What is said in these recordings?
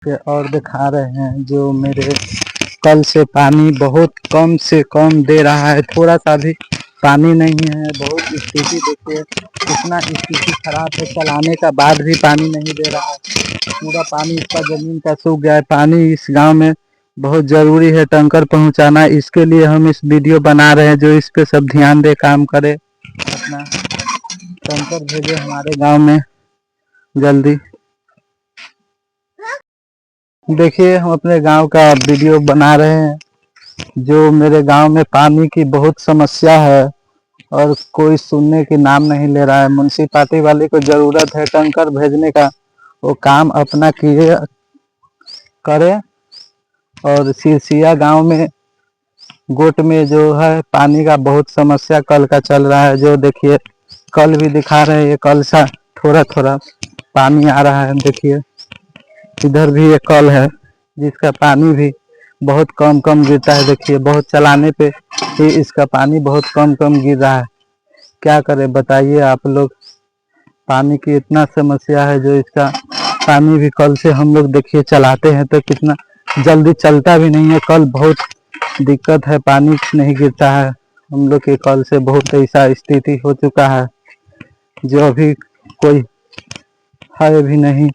और दिखा रहे हैं जो मेरे कल से पानी बहुत कम से कम दे रहा है, थोड़ा सा भी पानी नहीं है। बहुत स्थिति देखिए कितना स्थिति खराब है, चलाने का बाद भी पानी नहीं दे रहा है। पूरा पानी इसका जमीन का सूख गया है। पानी इस गांव में बहुत ज़रूरी है, टैंकर पहुंचाना। इसके लिए हम इस वीडियो बना रहे हैं, जो इस पे सब ध्यान दे, काम करे, अपना टैंकर भेजे हमारे गांव में जल्दी। देखिए हम अपने गांव का वीडियो बना रहे हैं, जो मेरे गांव में पानी की बहुत समस्या है और कोई सुनने की नाम नहीं ले रहा है। म्युनिसिपालिटी वाले को ज़रूरत है टैंकर भेजने का, वो काम अपना किए करे। और सिरसिया गांव में गोट में जो है पानी का बहुत समस्या कल का चल रहा है, जो देखिए कल भी दिखा रहे हैं, ये कल सा थोड़ा थोड़ा पानी आ रहा है। देखिए इधर भी एक कल है जिसका पानी भी बहुत कम कम गिरता है। देखिए बहुत चलाने पे ही इसका पानी बहुत कम कम गिर रहा है। क्या करें बताइए आप लोग, पानी की इतना समस्या है, जो इसका पानी भी कल से हम लोग देखिए चलाते हैं तो कितना जल्दी चलता भी नहीं है। कल बहुत दिक्कत है, पानी नहीं गिरता है हम लोग के कल से। बहुत ऐसा स्थिति हो चुका है जो अभी कोई है भी नहीं,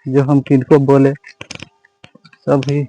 जो हम किनको बोले। सभी